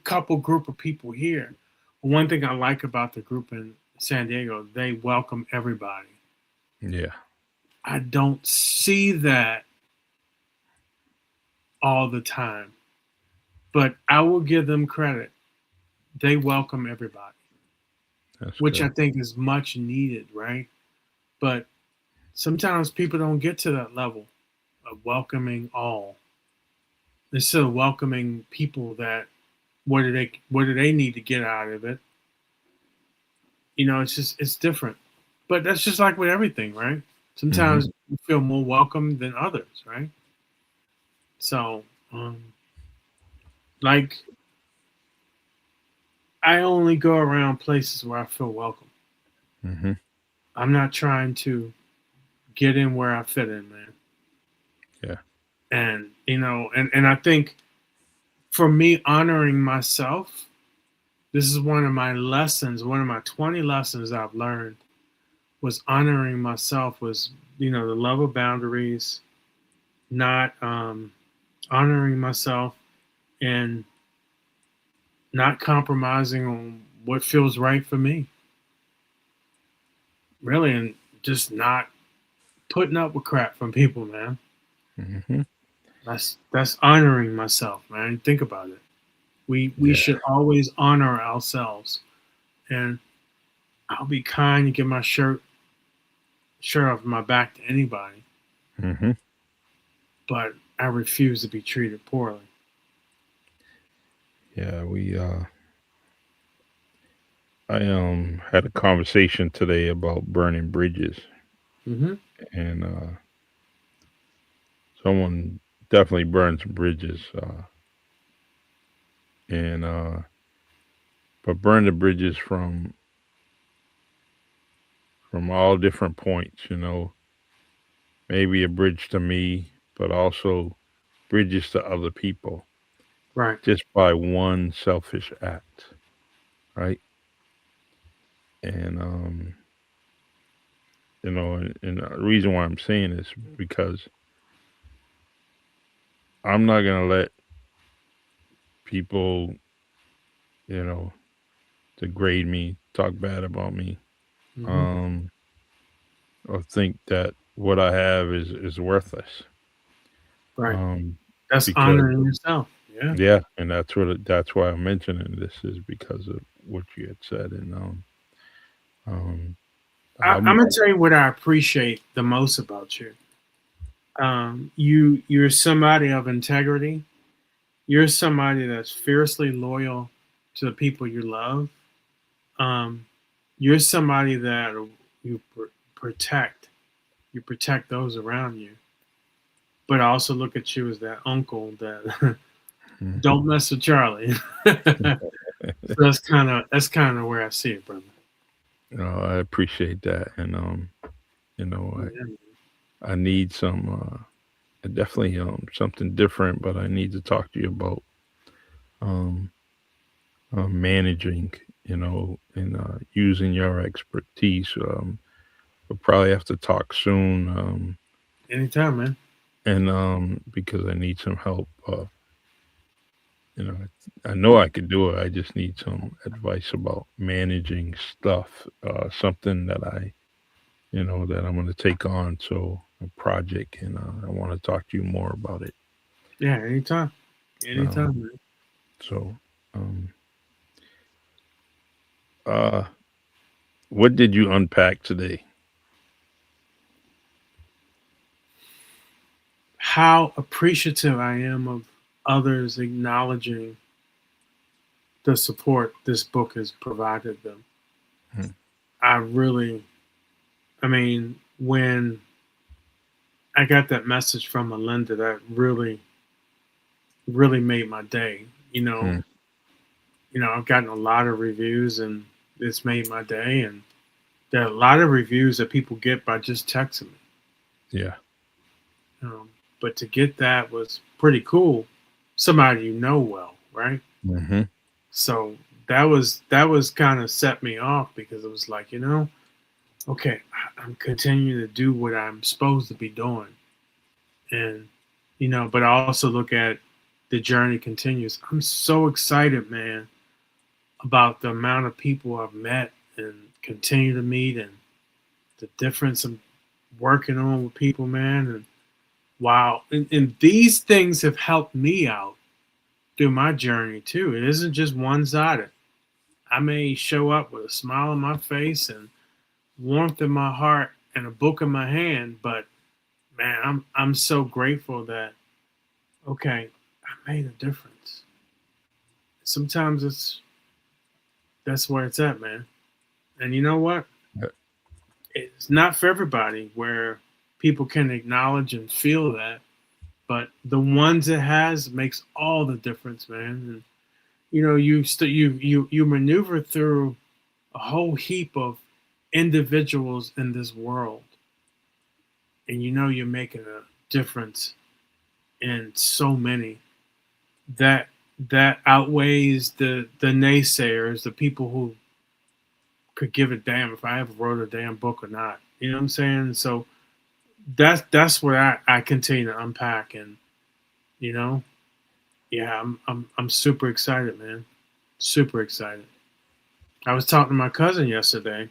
couple group of people here. One thing I like about the group in San Diego, they welcome everybody. Yeah. I don't see that all the time, but I will give them credit. They welcome everybody, That's which I good. think is much needed, right? But sometimes people don't get to that level of welcoming all. Instead of welcoming people that what do they need to get out of it? It's different. But that's just like with everything, right? Hmm. Sometimes you feel more welcome than others, right? So, like, I only go around places where I feel welcome. Hmm. I'm not trying to get in where I fit in, man. Yeah. And I think for me, honoring myself, this is one of my lessons, one of my 20 lessons I've learned was honoring myself was, the love of boundaries, not honoring myself and not compromising on what feels right for me, really, and just not putting up with crap from people, man. Hmm. That's honoring myself, man. Think about it. We Yeah. should always honor ourselves. And I'll be kind and give my shirt off my back to anybody, Hmm. but I refuse to be treated poorly. Yeah. I had a conversation today about burning bridges, Mm-hmm. and someone definitely burned some bridges, and but burn the bridges from all different points. Maybe a bridge to me, but also bridges to other people, Right. just by one selfish act, right? And and the reason why I'm saying this because I'm not gonna let people, you know, degrade me, talk bad about me, Mm-hmm. um, or think that what I have is worthless. Right. Um, That's because honoring yourself. Yeah. yeah, and that's why I'm mentioning this is because of what you had said, and um, I'm I'm gonna tell you what I appreciate the most about you. You're somebody of integrity. You're somebody that's fiercely loyal to the people you love. Um, you're somebody that you protect. You protect those around you, but I also look at you as that uncle that Mhm. don't mess with Charlie. So that's kind of where I see it, brother. I appreciate that, and you know, Yeah. I need some. Definitely something different, but I need to talk to you about um, managing, and using your expertise. We'll probably have to talk soon, Anytime, man. and because I need some help. You know, I know I could do it. I just need some advice about managing stuff. Something that that I'm going to take on. So a project, and I want to talk to you more about it. Yeah, anytime. Um, Anytime, man. so, um, uh, what did you unpack today? How appreciative I am of others acknowledging the support this book has provided them. Hmm. I really, I mean, when I got that message from Melinda, that really made my day. Hmm. I've gotten a lot of reviews, and it's made my day. And there are a lot of reviews that people get by just texting me. Yeah. But to get that was pretty cool. Somebody you know well, right? Hmm. So that was kind of set me off because it was like, okay, I'm continuing to do what I'm supposed to be doing, and but I also look at the journey continues. I'm so excited, man, about the amount of people I've met and continue to meet, and the difference I'm working on with people, man. And wow, and these things have helped me out through my journey too. It isn't just one sided. I may show up with a smile on my face and warmth in my heart and a book in my hand, but man, I'm so grateful that okay, I made a difference. Sometimes that's where it's at, man. And you know what? It's not for everybody where people can acknowledge and feel that, but the ones it has makes all the difference, man. And you maneuver through a whole heap of individuals in this world, and you're making a difference in so many that outweighs the naysayers, the people who could give a damn if I ever wrote a damn book or not. You know what I'm saying? So that's where I continue to unpack, and you know, yeah, I'm super excited, man. Super excited. I was talking to my cousin yesterday.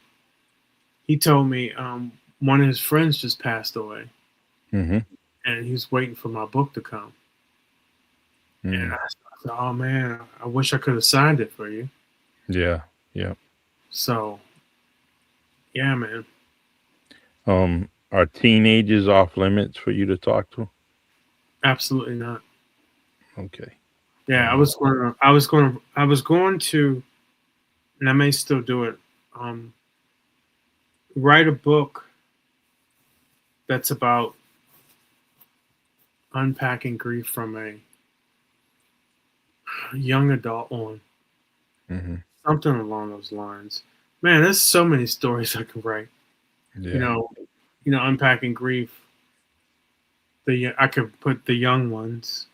He told me one of his friends just passed away, Hmm. and he was waiting for my book to come. And Hmm. I was So, oh man, I wish I could have signed it for you. Yeah, yeah. So, yeah, man. Are teenagers off limits for you to talk to? Absolutely not. Okay. Yeah, Um, I was going to, and I may still do it. Um, write a book that's about unpacking grief from a young adult on, mhm. something along those lines. Man, there's so many stories I can write. You Yeah. know, unpacking grief. I could put the young ones.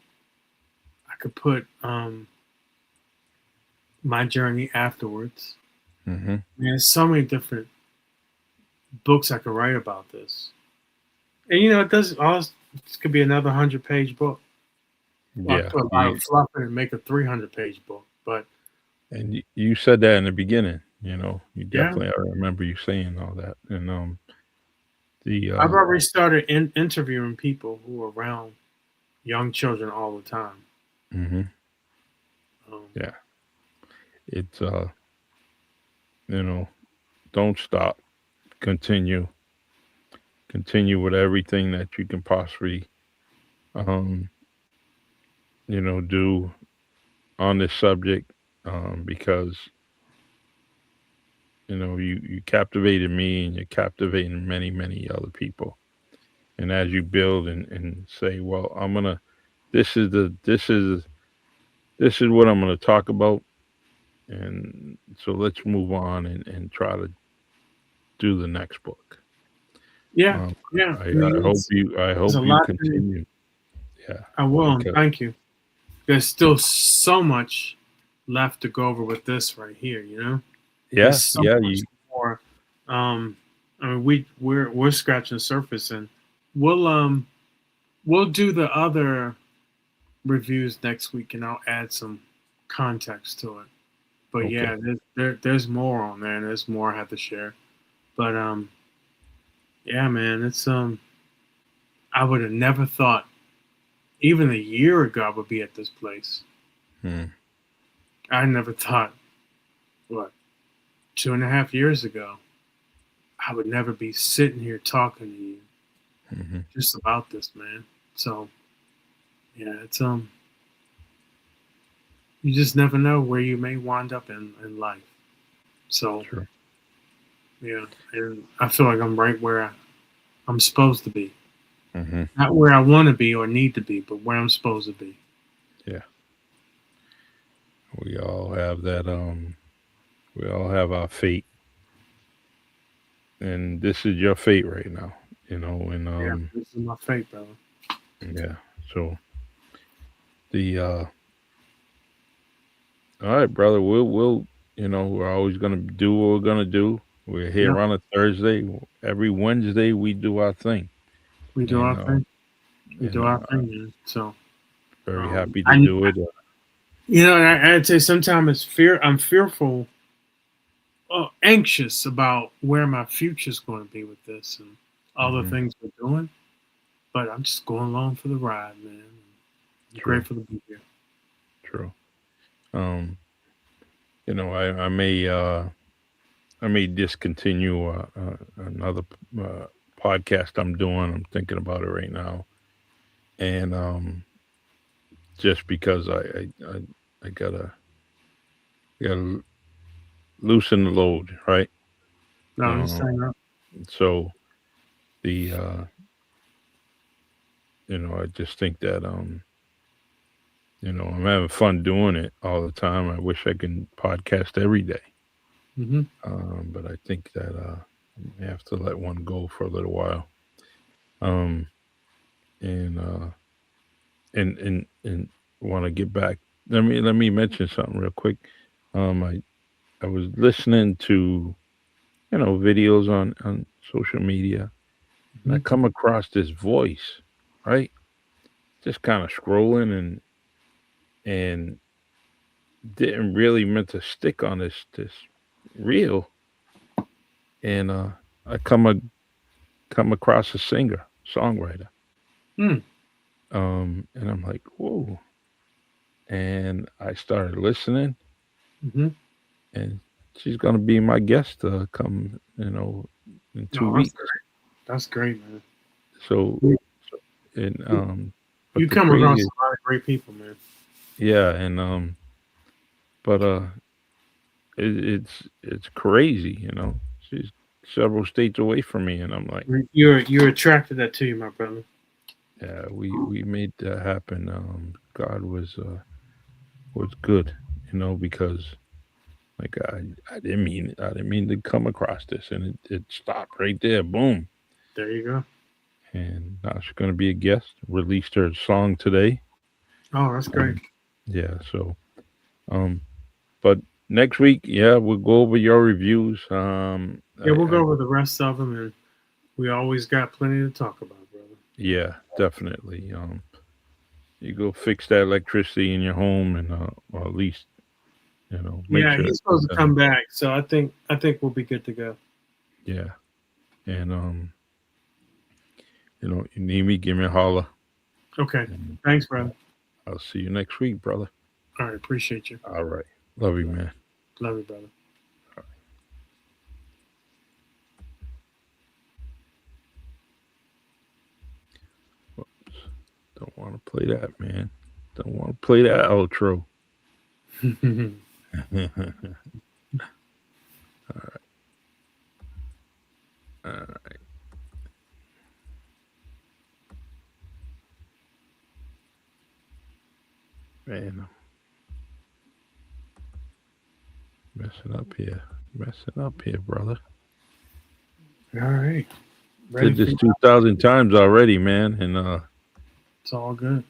I could put my journey afterwards. Mhm. Man, there's so many different books I could write about this. And it does all. This could be another 100-page book. Well, I Yeah. put a lot of fluff in and make a 300-page book. But And you said that in the beginning. You yeah, definitely. I remember you saying all that. And the I've already started interviewing people who are around young children all the time. mhm. Um, Yeah. It's you know, don't stop. Continue. Continue with everything that you can possibly um, do on this subject because you captivated me and you're captivating many many other people. And as you build and say, well, I'm gonna this is what I'm gonna talk about, and so let's move on and try to do the next book. yeah, um, yeah. I, I mean, I there's hope a you lot. continue. Yeah, I will, and because thank you. There's still so much left to go over with this right here. There's yeah, so yeah, much more. Um, I mean, we're scratching the surface, and we'll um we'll do the other reviews next week, and I'll add some context to it. But okay. yeah, there's more on there, and there's more I have to share. But yeah, man, it's I would have never thought even a year ago I would be at this place. Hmm. I never thought what 2.5 years ago I would never be sitting here talking to you Hmm. just about this, man. So yeah, it's you just never know where you may wind up in life. So Sure. yeah, and I feel like I'm right where I'm supposed to be. Hmm. Not where I want to be or need to be, but where I'm supposed to be. Yeah, we all have that. We all have our fate, and this is your fate right now. And Yeah, this is my fate, brother. yeah. So the all right, brother. We'll we're always gonna do what we're gonna do. We're Yep, here on a Thursday. Every Wednesday we do our thing, we do and our thing. We do our I'm thing, man. So very happy to I, do it. and I'd say sometimes I'm fearful, anxious about where my future's going to be with this and all the Hmm. things we're doing. But I'm just going along for the ride, man. I'm True, grateful to be here. true. Um, I may discontinue another podcast I'm doing. I'm thinking about it right now, and just because I gotta loosen the load, right? No, I Um, understand that. so the I just think that I'm having fun doing it all the time. I wish I can podcast every day, Hmm. but I think that I have to let one go for a little while. Um, and and want to get back. Let me mention something real quick. I was listening to videos on social media, and I Hmm. come across this voice, right? Just kind of scrolling and didn't really meant to stick on this reel, and I come across a singer songwriter, Hmm. and I'm like, whoa, and I started listening, Mm-hmm. and she's gonna be my guest come in two No, that's weeks. great. That's great, man. So You and but you the come across crazy, a lot of great people, man. yeah, and but it's crazy, She's several states away from me, and I'm like, You're attracted that to you, my brother. yeah, we made that happen. God was good, because like I didn't mean to come across this, and it stopped right there, boom. There you go. And now she's gonna be a guest. Released her song today. Oh, that's great. Um, yeah, so um, but next week, yeah, we'll go over your reviews. Yeah, we'll I go over the rest of them, and we always got plenty to talk about, brother. Yeah, definitely. You go fix that electricity in your home, and or at least make Yeah, sure he's it's supposed to done. come back, so I think we'll be good to go. Yeah, and you need me, give me a holler, Okay. and Thanks, uh, brother. I'll see you next week, brother. All right, appreciate you. All right, love you, man. Love you, brother. Whoops, don't want to play that, man. Don't want to play that outro. uh, man, messing up here, brother. All right, ready Did for this you? 2,000 times already, man, and It's all good.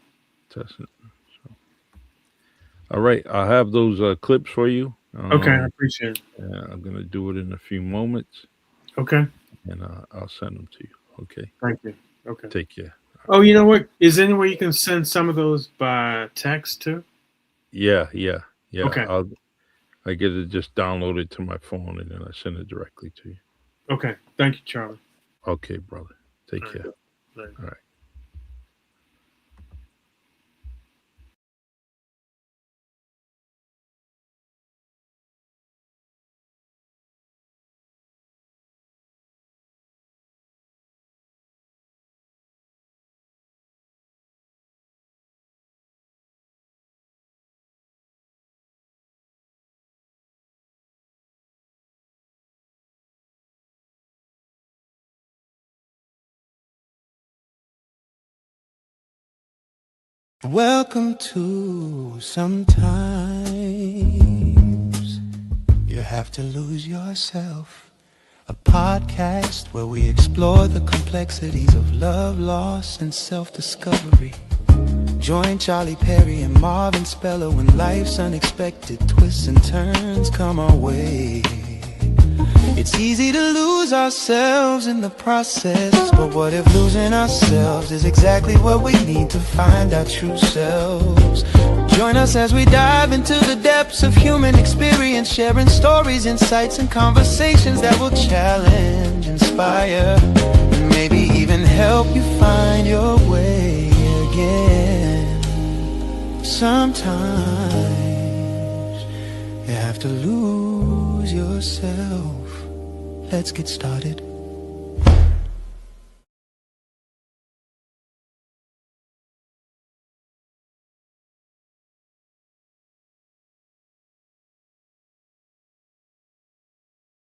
testing. So, all right, I'll have those clips for you. Okay, I appreciate it. Yeah, I'm gonna do it in a few moments, Okay, and I'll send them to you. Okay, thank you. Okay. take care. Oh, you know what? Is there any way you can send some of those by text too? Yeah, yeah, yeah. Okay. I get it just downloaded to my phone, and then I send it directly to you. Okay. Thank you, Charlie. Okay, brother. Take All right. care. All right. All right. Welcome to Sometimes You Have to Lose Yourself, a podcast where we explore the complexities of love, loss, and self-discovery. Join Charlie Perry and Marvin Speller when life's unexpected twists and turns come our way. It's easy to lose ourselves in the process, but what if losing ourselves is exactly what we need to find our true selves? Join us as we dive into the depths of human experience, sharing stories, insights, and conversations that will challenge, inspire, and maybe even help you find your way again. Sometimes you have to lose yourself. Let's get started.